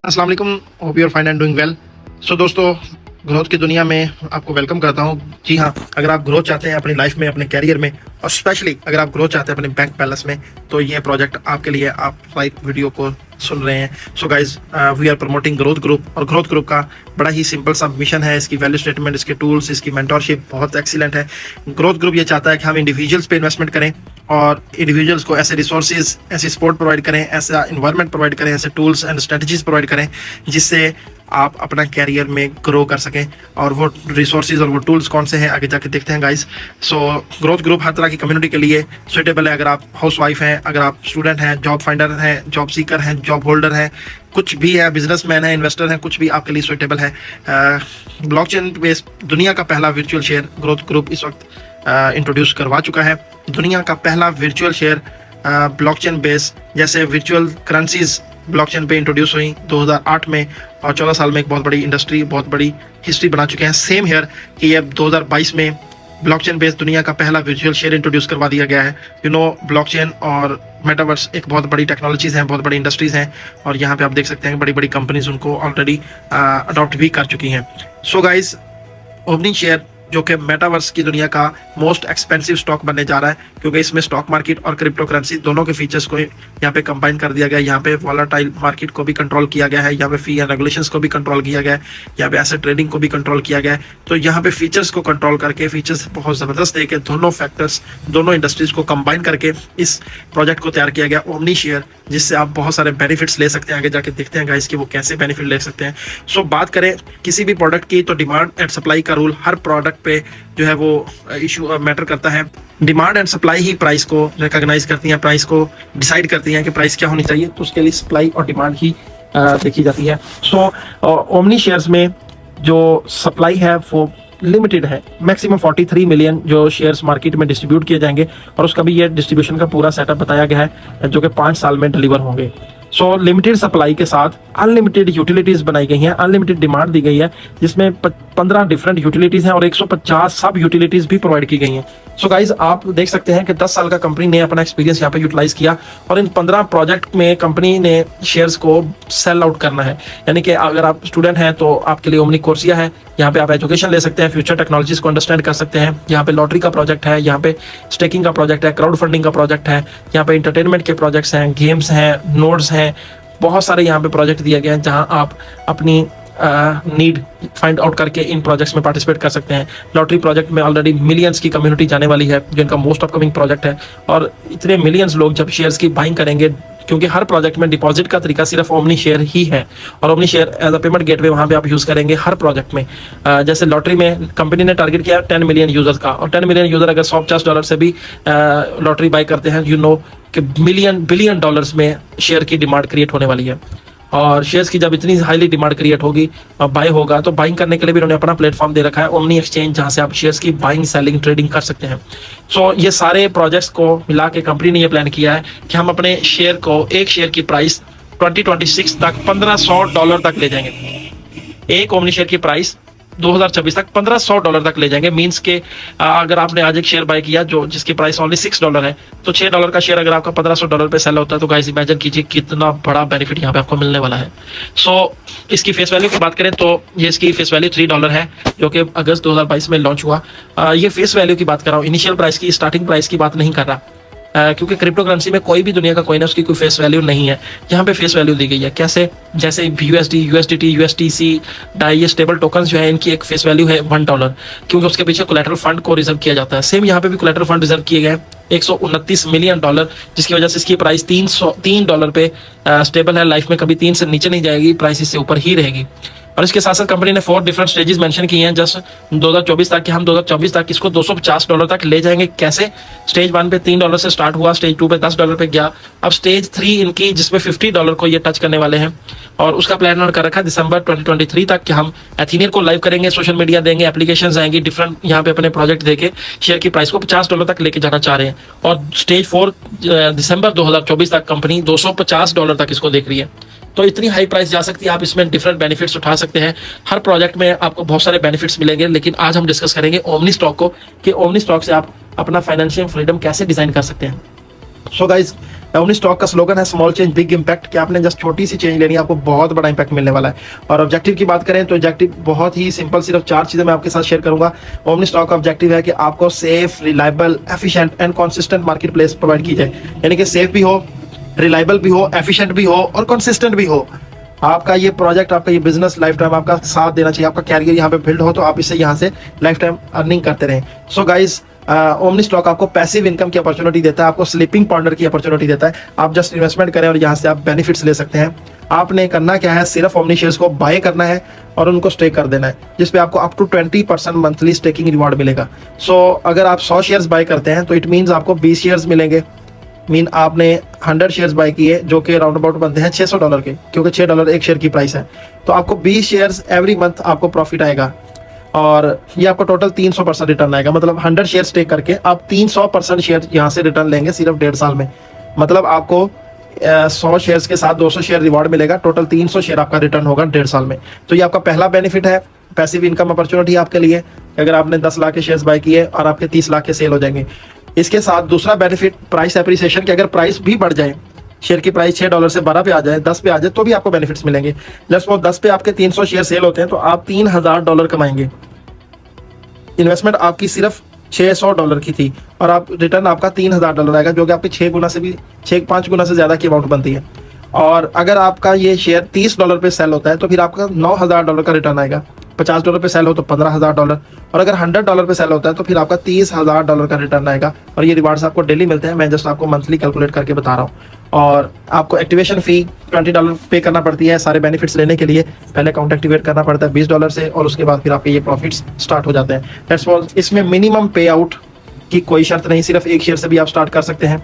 अस्सलाम वालेकुम, hope you are fine and doing well. So दोस्तों, ग्रोथ की दुनिया में आपको वेलकम करता हूँ। जी हाँ, अगर आप ग्रोथ चाहते हैं अपनी लाइफ में, अपने कैरियर में, और स्पेशली अगर आप ग्रोथ चाहते हैं अपने बैंक बैलेंस में, तो ये प्रोजेक्ट आपके लिए। आप राइट वीडियो को सुन रहे हैं। So guys, we are promoting growth group, और ग्रोथ ग्रुप का बड़ा ही सिंपल सा मिशन है। इसकी वैल्यू स्टेटमेंट, इसके टूल्स, इसकी मेंटोरशिप बहुत एक्सीलेंट है। ग्रोथ ग्रुप ये चाहता है कि हम इंडिविजुअल्स पे इन्वेस्टमेंट करें और इंडिविजुअल्स को ऐसे रिसोर्सेज, ऐसी सपोर्ट प्रोवाइड करें, ऐसा इन्वायरमेंट प्रोवाइड करें, ऐसे टूल्स एंड स्ट्रेटजीज प्रोवाइड करें जिससे आप अपना कैरियर में ग्रो कर सकें। और वो रिसोर्सेज और वो टूल्स कौन से हैं, आगे जाके देखते हैं गाइस। सो ग्रोथ ग्रुप हर तरह की कम्युनिटी के लिए सुटेबल है। अगर आप हाउस वाइफ हैं, अगर आप स्टूडेंट हैं, जॉब फाइंडर हैं, जॉब सीकर हैं, जॉब होल्डर हैं, कुछ भी है, बिजनेसमैन है, इन्वेस्टर हैं, कुछ भी आपके लिए सुटेबल है। ब्लॉकचेन बेस्ड दुनिया का पहला वर्चुअल शेयर ग्रोथ ग्रुप इस वक्त इंट्रोड्यूस करवा चुका है। दुनिया का पहला वर्चुअल शेयर ब्लॉकचेन बेस, जैसे वर्चुअल करेंसीज ब्लॉकचेन पे इंट्रोड्यूस हुई 2008 में, और 14 साल में एक बहुत बड़ी इंडस्ट्री, बहुत बड़ी हिस्ट्री बना चुके हैं। सेम हेयर कि ये 2022 में ब्लॉकचेन बेस्ड दुनिया का पहला वर्चुअल शेयर इंट्रोड्यूस करवा दिया गया है। ब्लॉकचेन और मेटावर्स एक बहुत बड़ी टेक्नोलॉजीज हैं, बहुत बड़ी इंडस्ट्रीज हैं, और यहाँ पे आप देख सकते हैं बड़ी बड़ी कंपनीज उनको ऑलरेडी अडॉप्ट भी कर चुकी हैं। सो गाइज, ओपनिंग शेयर जो कि मेटावर्स की दुनिया का मोस्ट एक्सपेंसिव स्टॉक बनने जा रहा है, क्योंकि इसमें स्टॉक मार्केट और क्रिप्टो करेंसी दोनों के फीचर्स को यहाँ पे कंबाइन कर दिया गया है। यहाँ पे वॉलेटाइल मार्केट को भी कंट्रोल किया गया है, यहाँ पे फी एंड रेगुलेशंस को भी कंट्रोल किया गया है, यहाँ पे एसेट ट्रेडिंग को भी कंट्रोल किया गया है। तो यहाँ पे फीचर्स को कंट्रोल करके, फीचर्स बहुत जबरदस्त है कि दोनों फैक्टर्स, दोनों इंडस्ट्रीज को कंबाइन करके इस प्रोजेक्ट को तैयार किया गया, ओमनी शेयर, जिससे आप बहुत सारे बेनिफिट्स ले सकते हैं। आगे जाके देखते हैं गाइस कि वो कैसे बेनिफिट ले सकते हैं। सो बात करें किसी भी प्रोडक्ट की, तो डिमांड एंड सप्लाई का रूल हर प्रोडक्ट पे जो है वो इशू मैटर करता है। Demand and supply he price को रिकॉग्नाइज करती हैं, प्राइस को डिसाइड करती हैं कि प्राइस क्या होनी चाहिए। तो उसके लिए सप्लाई और डिमांड ही देखी जाती है। सो ओमनी शेयर्स में जो सप्लाई है वो लिमिटेड है। मैक्सिमम 43 मिलियन जो शेयर्स मार्केट में डिस्ट्रीब्यूट किए जाएंगे, और उसका भी ये डिस्ट्रीब्यूशन का पूरा सेटअप बताया गया है, जो कि 5 साल में डिलीवर होंगे। सो लिमिटेड सप्लाई के साथ अनलिमिटेड यूटिलिटीज बनाई गई हैं, अनलिमिटेड डिमांड दी गई है, जिसमें 15 डिफरेंट यूटिलिटीज हैं और 150 सब यूटिलिटीज भी प्रोवाइड की गई हैं। सो गाइज, आप देख सकते हैं कि 10 साल का कंपनी ने अपना एक्सपीरियंस यहाँ पे यूटिलाइज किया, और इन 15 प्रोजेक्ट में कंपनी ने शेयर्स को सेल आउट करना है। यानी कि अगर आप स्टूडेंट हैं तो आपके लिए ओमनी कोर्सिया है, यहाँ पे आप एजुकेशन ले सकते हैं, फ्यूचर टेक्नोलॉजीज को अंडरस्टैंड कर सकते हैं। यहाँ पे लॉटरी का प्रोजेक्ट है, यहाँ पे स्टेकिंग का प्रोजेक्ट है, क्राउड फंडिंग का प्रोजेक्ट है, यहाँ पे इंटरटेनमेंट के प्रोजेक्ट्स हैं, गेम्स हैं, नोड्स हैं, बहुत सारे यहाँ पे प्रोजेक्ट दिए गए हैं जहां आप अपनी नीड फाइंड आउट करके इन प्रोजेक्ट्स में पार्टिसिपेट कर सकते हैं। लॉटरी प्रोजेक्ट में ऑलरेडी मिलियंस की कम्युनिटी जाने वाली है, जो इनका मोस्ट अपकमिंग प्रोजेक्ट है, और इतने मिलियंस लोग जब शेयर्स की बाइंग करेंगे, क्योंकि हर प्रोजेक्ट में डिपॉजिट का तरीका सिर्फ ओमनी शेयर ही है, और omni share as a payment gateway वहां पे आप यूज करेंगे हर प्रोजेक्ट में। जैसे लॉटरी में कंपनी ने टारगेट किया 10 मिलियन यूजर्स का, और 10 मिलियन यूजर अगर $150 से भी लॉटरी बाई करते हैं, कि बिलियन डॉलर्स में शेयर की डिमांड क्रिएट होने वाली है। और शेयर्स की जब इतनी हाईली डिमांड क्रिएट होगी, बाय होगा, तो बाइंग करने के लिए भी उन्होंने अपना प्लेटफॉर्म दे रखा है, ओमनी एक्सचेंज, जहां से आप शेयर्स की बाइंग, सेलिंग, ट्रेडिंग कर सकते हैं। सो ये सारे प्रोजेक्ट्स को मिला के कंपनी ने ये प्लान किया है कि हम अपने शेयर को, एक शेयर की प्राइस 2026 तक $1500 तक ले जाएंगे। एक ओमनी शेयर की प्राइस 2026 तक $1500 तक ले जाएंगे। मींस के अगर आपने आज एक शेयर बाय किया जो जिसकी प्राइस ओनली $6 है, तो $6 का शेयर अगर आपका $1500 पे सेल होता है, तो गाइस इमेजिन कीजिए कितना बड़ा बेनिफिट यहाँ पे आपको मिलने वाला है। सो इसकी फेस वैल्यू की बात करें तो ये इसकी फेस वैल्यू $3 है, जो कि अगस्त 2022 में लॉन्च हुआ। ये फेस वैल्यू की बात कर रहा हूँ, इनिशियल प्राइस की, स्टार्टिंग प्राइस की बात नहीं कर रहा, क्योंकि क्रिप्टो करेंसी में कोई भी दुनिया का कोई ना उसकी कोई फेस वैल्यू नहीं है। यहाँ पे फेस वैल्यू दी गई है कैसे, जैसे USD, USDT, USTC, डाई, ये स्टेबल टोकन्स जो है, इनकी एक फेस वैल्यू है $1, क्योंकि उसके पीछे कोलैटरल फंड को रिजर्व किया जाता है। सेम यहाँ पे भी कोलैटरल फंड रिजर्व किए गए $129 मिलियन, जिसकी वजह से इसकी प्राइस $3 पे स्टेबल है। लाइफ में कभी 3 से नीचे नहीं जाएगी, प्राइस इससे ऊपर ही रहेगी। और इसके साथ साथ कंपनी ने 4 डिफरेंट स्टेजेस मेंशन किए हैं जस्ट 2024 तक, कि हम 2024 तक इसको $250 तक ले जाएंगे। कैसे? स्टेज 1 पे $3 से स्टार्ट हुआ, स्टेज 2 पे $10 पे गया, अब स्टेज 3 इनकी जिसमें $50 को ये टच करने वाले हैं, और उसका प्लान कर रखा है दिसंबर 2023 तक कि हम एथीनियन को लाइव करेंगे, सोशल मीडिया देंगे, एप्लीकेशन आएंगी, डिफरेंट यहाँ पे अपने प्रोजेक्ट देके शेयर की प्राइस को $50 तक लेके जाना चाह रहे हैं। और स्टेज 4 दिसंबर 2024 तक कंपनी $250 तक इसको देख रही है। तो इतनी हाई प्राइस जा सकती है, आप इसमें डिफरेंट बेनिफिट्स उठा सकते हैं। हर प्रोजेक्ट में आपको बहुत सारे बेनिफिट्स मिलेंगे, लेकिन आज हम डिस्कस करेंगे ओमनी स्टॉक को, कि ओमनी स्टॉक से आप अपना फाइनेंशियल फ्रीडम कैसे डिजाइन कर सकते हैं। सो गाइज, ओमनी स्टॉक का स्लोगन है स्मॉल चेंज बिग इम्पैक्ट, कि आपने जस्ट छोटी सी चेंज लेनी है, आपको बहुत बड़ा इम्पैक्ट मिलने वाला है। और ऑब्जेक्टिव की बात करें तो ऑब्जेक्टिव बहुत ही सिंपल, सिर्फ 4 चीजें मैं आपके साथ शेयर करूंगा। ओमनी स्टॉक का ऑब्जेक्टिव है कि आपको safe, reliable, efficient and consistent market place provide की जाए, यानी कि सेफ भी हो, रिलायबल भी हो, एफिशिएंट भी हो और कंसिस्टेंट भी हो। आपका ये प्रोजेक्ट, आपका ये बिजनेस लाइफ टाइम आपका साथ देना चाहिए, आपका कैरियर यहाँ पे बिल्ड हो तो आप इससे यहाँ से लाइफ टाइम अर्निंग करते रहें। सो गाइज, ओमनी स्टॉक आपको पैसिव इनकम की अपॉर्चुनिटी देता है, आपको स्लीपिंग पार्टनर की अपॉर्चुनिटी देता है। आप जस्ट इन्वेस्टमेंट करें और यहाँ से आप बेनिफिट्स ले सकते हैं। आपने करना क्या है, सिर्फ ओमनी शेयर्स को बाय करना है और उनको स्टेक कर देना है, जिसपे आपको up to 20% monthly staking reward मिलेगा। सो अगर आप 100 शेयर्स बाय करते हैं तो इट मीन्स आपको 20 शेयर्स मिलेंगे। मीन आपने 100 शेयर्स बाय किए जो कि राउंड अबाउट बनते हैं $600 के, क्योंकि $6 एक शेयर की प्राइस है। तो आपको 20 शेयर्स एवरी मंथ आपको प्रॉफिट आएगा और ये आपको टोटल 300% रिटर्न आएगा। मतलब 100 शेयर टेक करके आप 300% शेयर यहाँ से रिटर्न लेंगे सिर्फ 1.5 साल में। मतलब आपको 100 शेयर्स के साथ 200 शेयर रिवॉर्ड मिलेगा, टोटल 300 शेयर आपका रिटर्न होगा 1.5 साल में। तो ये आपका पहला बेनिफिट है, पैसिव इनकम अपॉर्चुनिटी आपके लिए। अगर आपने 10 लाख के शेयर्स बाय किए और आपके 30 लाख के सेल हो जाएंगे। इसके साथ दूसरा बेनिफिट प्राइस एप्रिसिएशन, कि अगर प्राइस भी बढ़ जाए, शेयर की प्राइस $6 से 12 पे आ जाए, 10 पे आ जाए, तो भी आपको बेनिफिट्स मिलेंगे। जस्ट वो 10 पे आपके 300 शेयर सेल होते हैं तो आप $3000 कमाएंगे। इन्वेस्टमेंट आपकी सिर्फ $600 की थी और आप रिटर्न आपका $3000 आएगा, जो कि आपके 5 गुना से ज्यादा की अमाउंट बनती है। और अगर आपका ये शेयर $30 पे सेल होता है तो फिर आपका $9000 का रिटर्न आएगा। $50 पे सेल हो तो $15000, और अगर $100 पे सेल होता है तो फिर आपका $30000 का रिटर्न आएगा। और ये रिवार्ड्स आपको डेली मिलते हैं, मैं जस्ट आपको मंथली कैलकुलेट करके बता रहा हूँ। और आपको एक्टिवेशन फी $20 पे करना पड़ती है सारे बेनिफिट्स लेने के लिए। पहले अकाउंट एक्टिवेट करना पड़ता है $20 से, और उसके बाद फिर आपके ये प्रॉफिट्स स्टार्ट हो जाते हैं। That's all. इसमें मिनिमम पे आउट की कोई शर्त नहीं, सिर्फ एक शेयर से भी आप स्टार्ट कर सकते हैं।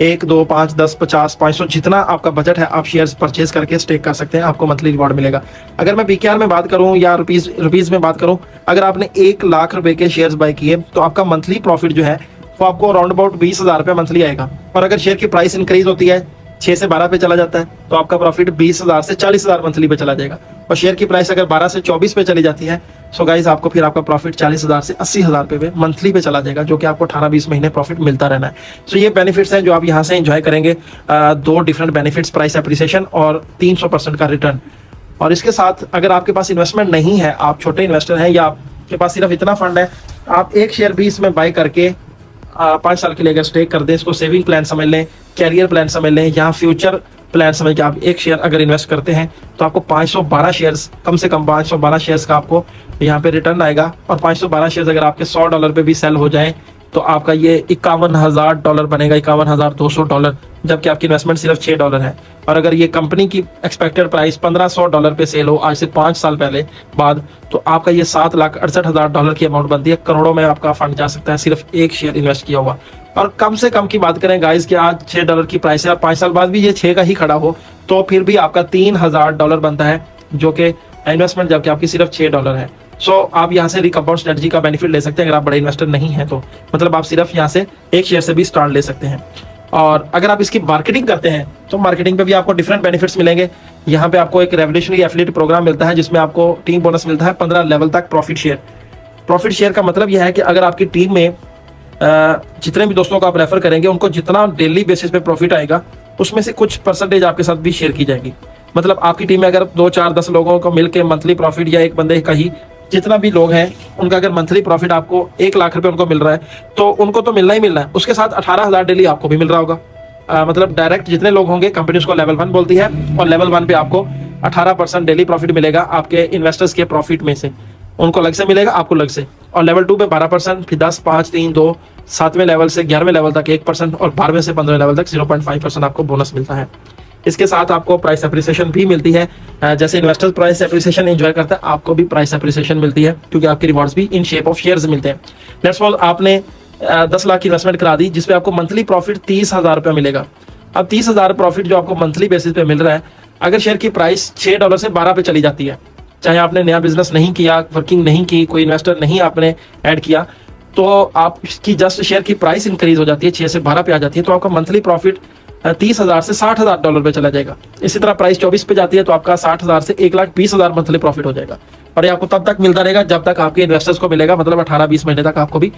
1, 2, 5, 10, 50, 500 जितना आपका बजट है आप शेयर्स परचेज करके स्टेक कर सकते हैं, आपको मंथली रिवॉर्ड मिलेगा। अगर मैं पीकेआर में बात करूं या रुपीज में बात करूं, अगर आपने 1 लाख रुपए के शेयर्स बाय किए तो आपका मंथली प्रॉफिट जो है वो आपको अराउंड अबाउट 20,000 रुपये मंथली आएगा। और अगर शेयर की प्राइस इंक्रीज होती है, 6 से 12 पे चला जाता है, तो आपका प्रॉफिट 20,000 से 40,000 मंथली पे चला जाएगा। और शेयर की प्राइस अगर 12 से 24 पे चली जाती है, सो गाइस आपको फिर आपका प्रॉफिट 40,000 से 80,000 पे मंथली पे चला जाएगा, जो कि आपको 18-20 महीने प्रॉफिट मिलता रहना है। सो ये बेनिफिट्स हैं जो आप यहाँ से एंजॉय करेंगे। 2 डिफरेंट बेनिफिट्स, प्राइस एप्रिसिएशन और 300% का रिटर्न। और इसके साथ अगर आपके पास इन्वेस्टमेंट नहीं है, आप छोटे इन्वेस्टर हैं या आपके पास सिर्फ इतना फंड है, आप 1 शेयर भी इसमें बाय करके 5 साल के लिए अगर स्टेक कर दें, इसको सेविंग प्लान समझ लें, कैरियर प्लान समझ लें, यहाँ फ्यूचर प्लान समझ के आप 1 शेयर अगर इन्वेस्ट करते हैं तो आपको 512 शेयर्स, कम से कम 512 शेयर्स का आपको यहाँ पे रिटर्न आएगा। और 512 शेयर्स अगर आपके $100 पे भी सेल हो जाए तो आपका ये $51,000 बनेगा, $51,200, जबकि आपकी इन्वेस्टमेंट सिर्फ $6 है। और अगर ये कंपनी की एक्सपेक्टेड प्राइस $1500 पे सेल हो आज से 5 साल पहले बाद, तो आपका ये $7,68,000 की अमाउंट बनती है। करोड़ों में आपका फंड जा सकता है सिर्फ 1 शेयर इन्वेस्ट किया हुआ। और कम से कम की बात करें गाइस कि आज $6 की प्राइस है और 5 साल बाद भी ये 6 का ही खड़ा हो, तो फिर भी आपका $3000 बनता है, जो कि इन्वेस्टमेंट जबकि आपकी सिर्फ $6 है। सो आप यहाँ से रिकम्पाउंड स्ट्रेटजी का बेनिफिट ले सकते हैं अगर आप बड़े इन्वेस्टर नहीं है तो। मतलब आप सिर्फ यहाँ से 1 शेयर से भी स्टार्ट ले सकते हैं। और अगर आप इसकी मार्केटिंग करते हैं तो मार्केटिंग पे भी आपको डिफरेंट बेनिफिट्स मिलेंगे। यहाँ पे आपको एक रेवोल्यूशनरी एफिलिएट प्रोग्राम मिलता है जिसमें आपको टीम बोनस मिलता है 15 लेवल तक प्रॉफिट शेयर। प्रॉफिट शेयर का मतलब यह है कि अगर आपकी टीम में जितने भी दोस्तों को आप रेफर करेंगे उनको जितना डेली बेसिस पे प्रॉफिट आएगा उसमें से कुछ परसेंटेज आपके साथ भी शेयर की जाएगी। मतलब आपकी टीम में अगर 2, 4, 10 लोगों को मिलकर मंथली प्रॉफिट, या एक बंदे का ही जितना भी लोग हैं उनका अगर मंथली प्रॉफिट आपको 1 लाख रुपए उनको मिल रहा है तो उनको तो मिलना ही मिलना है, उसके साथ 18,000 डेली आपको भी मिल रहा होगा। मतलब डायरेक्ट जितने लोग होंगे, कंपनी उसको लेवल 1 बोलती है, और लेवल 1 पे आपको 18% डेली प्रॉफिट मिलेगा आपके इन्वेस्टर्स के प्रॉफिट में से। उनको अलग से मिलेगा, आपको अलग से। और लेवल 2 पे 12%, फिर 10, 5, 3, 2, 7वें लेवल से 11वें लेवल तक 1%, और 12वें से 15वें लेवल तक 0.5% आपको बोनस मिलता है। इसके साथ आपको प्राइस एप्रिसिएशन भी मिलती है। जैसे इन्वेस्टर्स प्राइस एप्रिसिएशन एंजॉय करता है, आपको भी प्राइस एप्रिसिएशन मिलती है, क्योंकि आपके रिवॉर्ड्स भी इन शेप ऑफ शेयर्स मिलते हैं। लेट्स सपोज आपने 10 लाख की इन्वेस्टमेंट करा दी, जिसपे आपको मंथली प्रॉफिट 30,000 रुपये मिलेगा। अब 30,000 प्रॉफिट जो आपको मंथली बेसिस पे मिल रहा है, अगर शेयर की प्राइस $6 से 12 पे चली जाती है, चाहे आपने नया बिजनेस नहीं किया, वर्किंग नहीं की, कोई इन्वेस्टर नहीं आपने ऐड किया, तो आपकी जस्ट शेयर की प्राइस इंक्रीज हो जाती है, 6 से 12 पे आ जाती है, तो आपका मंथली प्रॉफिट 30,000 से $60,000 पे चला जाएगा। इसी तरह प्राइस 24 पे जाती है तो आपका 60,000 से 1,20,000 मंथली प्रॉफिट हो जाएगा। और ये आपको तब तक मिलता रहेगा जब तक आपके इन्वेस्टर्स को मिलेगा, मतलब 18-20 महीने तक आपको भी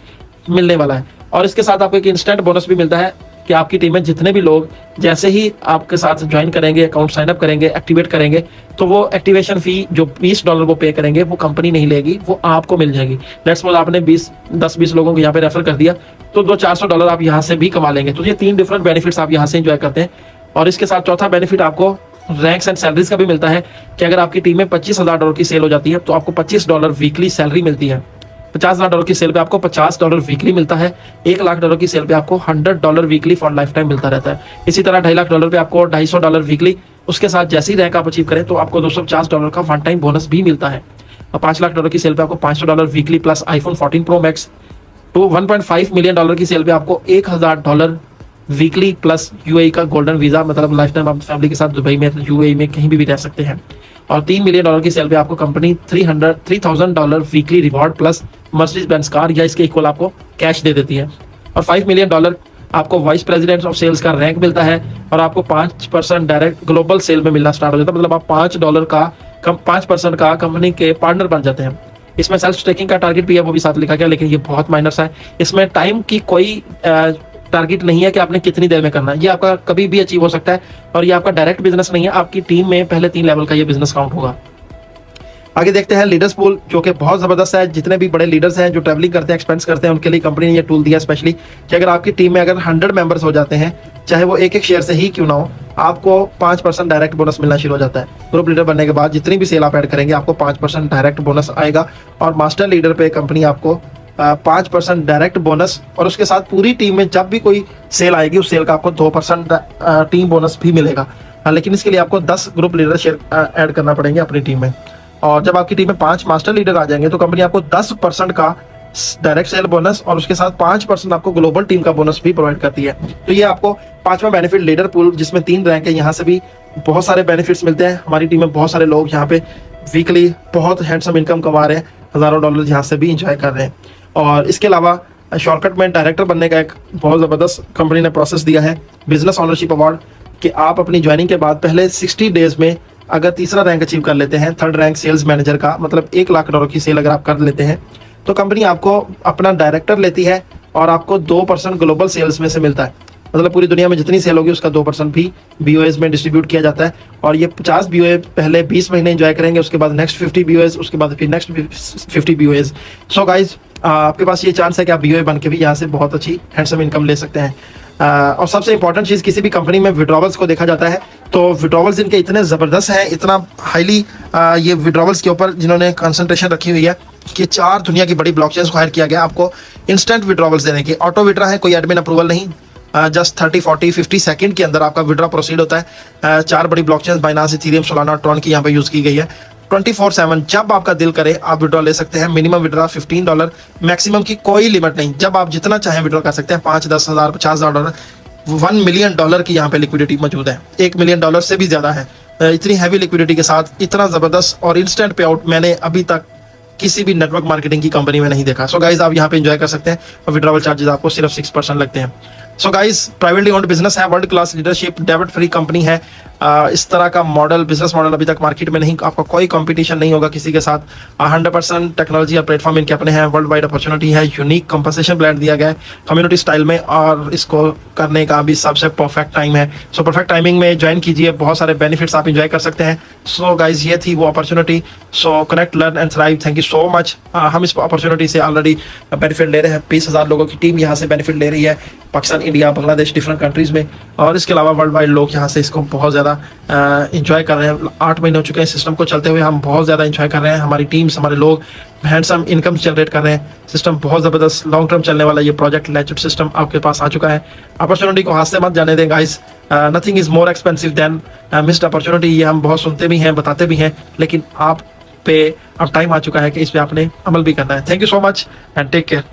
मिलने वाला है। और इसके साथ आपको एक इंस्टेंट बोनस भी मिलता है कि आपकी टीम में जितने भी लोग जैसे ही आपके साथ ज्वाइन करेंगे, अकाउंट साइन अप करेंगे, एक्टिवेट करेंगे, तो वो एक्टिवेशन फी जो $20 वो पे करेंगे वो कंपनी नहीं लेगी, वो आपको मिल जाएगी। लेट्स सपोज आपने 10-20 लोगों को यहाँ पे रेफर कर दिया, तो $200-400 आप यहाँ से भी कमा लेंगे। तो ये 3 डिफरेंट बेनिफिट्स आप यहाँ से एंजॉय करते हैं। और इसके साथ चौथा बेनिफिट आपको रैंक्स एंड सैलरीज का भी मिलता है कि अगर आपकी टीम में $25,000 की सेल हो जाती है तो आपको $25 वीकली सैलरी मिलती है। $50,000 की सेल पे आपको $50 वीकली मिलता है। $1,00,000 की सेल पे आपको $100 वीकली फॉर लाइफ टाइम मिलता रहता है। इसी तरह $2.5 लाख पे आपको $250 वीकली। उसके साथ जैसी रैंक आप अचीव करें तो आपको $250 का वन टाइम बोनस भी मिलता है। और $5 लाख की सेल पे आपको $500 weekly plus iPhone 14 Pro Max। तो $1.5 मिलियन की सेल पे आपको $1,000 वीकली प्लस UAE का गोल्डन वीजा, मतलब लाइफ टाइम आप फैमिली के साथ दुबई में, UAE में कहीं भी रह सकते हैं। और $3 मिलियन की सेल पे आपको company $3,000 weekly reward plus Mercedes Benz car या इसके इक्वल आपको कैश दे देती है। और $5 मिलियन आपको वाइस प्रेसिडेंट ऑफ सेल्स का रैंक मिलता है और आपको 5% डायरेक्ट ग्लोबल सेल में मिलना स्टार्ट हो जाता है। मतलब आप $5 का कंपनी के पार्टनर बन जाते हैं। इसमें सेल्फ स्टेकिंग का टारगेट भी है, वो भी साथ लिखा गया, लेकिन ये बहुत माइनर है। इसमें टाइम की कोई टारगेट नहीं है कि आपने कितनी देर में करना है, ये आपका कभी भी अचीव हो सकता है। और ये आपका डायरेक्ट बिजनेस नहीं है, आपकी टीम में पहले 3 लेवल का ये बिजनेस काउंट होगा। आगे देखते हैं लीडर्स पूल, जो कि बहुत जबरदस्त है। जितने भी बड़े लीडर्स हैं जो ट्रैवलिंग करते हैं, एक्सपेंस करते हैं, उनके लिए कंपनी ने ये टूल दिया स्पेशली कि अगर आपकी टीम में अगर 100 मेंबर्स हो जाते हैं, चाहे वो एक शेयर से ही क्यों ना हो, आपको 5% डायरेक्ट बोनस मिलना शुरू हो जाता है। ग्रुप लीडर बनने के बाद जितनी भी सेल आप ऐड करेंगे आपको 5% डायरेक्ट बोनस आएगा। और मास्टर लीडर पे कंपनी आपको 5% डायरेक्ट बोनस, और उसके साथ पूरी टीम में जब भी कोई सेल आएगी उस सेल का आपको 2% टीम बोनस भी मिलेगा। लेकिन इसके लिए आपको 10 ग्रुप लीडर शेयर ऐड करना पड़ेंगे अपनी टीम में। और जब आपकी टीम में 5 मास्टर लीडर आ जाएंगे तो कंपनी आपको 10% का डायरेक्ट सेल बोनस और उसके साथ 5% आपको ग्लोबल टीम का बोनस भी प्रोवाइड करती है। तो ये आपको 5वां बेनिफिट लीडर पूल, जिसमें 3 रैंक है, यहाँ से भी बहुत सारे बेनिफिट्स मिलते हैं। हमारी टीम में बहुत सारे लोग यहाँ पे वीकली बहुत हैंडसम इनकम कमा रहे हैं, हजारों डॉलर यहाँ से भी इंजॉय कर रहे हैं। और इसके अलावा शॉर्टकट में डायरेक्टर बनने का एक बहुत ज़बरदस्त कंपनी ने प्रोसेस दिया है, बिजनेस ऑनरशिप अवार्ड, कि आप अपनी ज्वाइनिंग के बाद पहले 60 डेज में अगर तीसरा रैंक अचीव कर लेते हैं, 3rd रैंक सेल्स मैनेजर का, मतलब $1,00,000 की सेल अगर आप कर लेते हैं, तो कंपनी आपको अपना डायरेक्टर लेती है और आपको 2% ग्लोबल सेल्स में से मिलता है। मतलब पूरी दुनिया में जितनी सेल होगी उसका 2% भी BOAs में डिस्ट्रीब्यूट किया जाता है। और ये 50 BOA पहले 20 महीने एंजॉय करेंगे, उसके बाद नेक्स्ट 50 BOAs, उसके बाद फिर नेक्स्ट 50 BOAs। सो गाइज, आपके पास ये चांस है कि आप BOA बन के भी यहाँ से बहुत अच्छी हैंडसम इनकम ले सकते हैं। और सबसे इंपॉर्टेंट चीज़, किसी भी कंपनी में विड्रॉवल्स को देखा जाता है तो विड्रॉवल्स इनके इतने ज़बरदस्त हैं, इतना हाईली ये विड्रॉवल्स के ऊपर जिन्होंने कंसंट्रेशन रखी हुई है कि 4 दुनिया की बड़ी ब्लॉकचेन्स को हायर किया गया आपको इंस्टेंट विड्रॉवल्स देने की। ऑटो विड्रा है, कोई एडमिन अप्रूवल नहीं, जस्ट 30-40-50 सेकंड के अंदर आपका विड्रा प्रोसीड होता है। 4 बड़ी blockchains Binance, Ethereum, Solana, Tron की यहाँ पे यूज़ की गई है। 24/7 जब आपका दिल करे आप विड्रॉ ले सकते हैं। मिनिमम विड्रॉ $15, मैक्सिमम की कोई लिमिट नहीं, जब आप जितना चाहें विड्रॉ कर सकते हैं। 5, 10 हज़ार, $50,000, $1 मिलियन की यहाँ पे लिक्विडिटी मौजूद है। $1 मिलियन से भी ज़्यादा है। इतनी हैवी लिक्विडिटी के साथ इतना ज़बरदस्त और इंस्टेंट पे आउट मैंने अभी तक किसी भी नेटवर्क मार्केटिंग की कंपनी में नहीं देखा। सो गाइज, आप यहाँ पे एंजॉय कर सकते हैं और विड्रॉवल चार्जेस आपको सिर्फ 6% लगते हैं। So guys, privately owned business है, वर्ल्ड क्लास लीडरशिप, डेब्ट फ्री कंपनी है। इस तरह का मॉडल, बिजनेस मॉडल अभी तक मार्केट में नहीं, आपका कोई कंपटीशन नहीं होगा किसी के साथ। 100% टेक्नोलॉजी और प्लेटफॉर्म इनके अपने हैं, वर्ल्ड वाइड अपॉर्चुनिटी है, यूनिक कंपनसेशन प्लान दिया गया है कम्युनिटी स्टाइल में, और इसको करने का भी सबसे परफेक्ट टाइम है। सो परफेक्ट टाइमिंग में ज्वाइन कीजिए, बहुत सारे बेनिफिट्स आप इंजॉय कर सकते हैं। सो गाइज, ये थी वो opportunity. So connect, learn and thrive. Thank you so much. हम इस अपॉर्चुनिटी से ऑलरेडी बेनिफिट ले रहे हैं। 20,000 लोगों की टीम यहाँ से बेनिफिट ले रही है, Pakistan, India, Bangladesh, different countries में। और इसके अलावा वर्ल्ड वाइड लोग यहाँ से इसको बहुत ज़्यादा इंजॉय कर रहे हैं। 8 महीने हो चुके हैं सिस्टम को चलते हुए, हम बहुत ज़्यादा इंजॉय कर रहे हैं। हमारी टीम्स, हमारे लोग हैंडसम इनकम जनरेट कर रहे हैं। सिस्टम बहुत ज़बरदस्त, लॉन्ग टर्म चलने वाला ये प्रोजेक्ट लेजिट सिस्टम आपके पास आ चुका है। अपॉर्चुनिटी को हाथ से मत जाने दें guys. Nothing is more expensive than missed opportunity. ये हम बहुत सुनते भी हैं, बताते भी हैं, लेकिन आप पे अब टाइम आ चुका है कि इस पे आपने अमल भी करना है। Thank you so much and take care.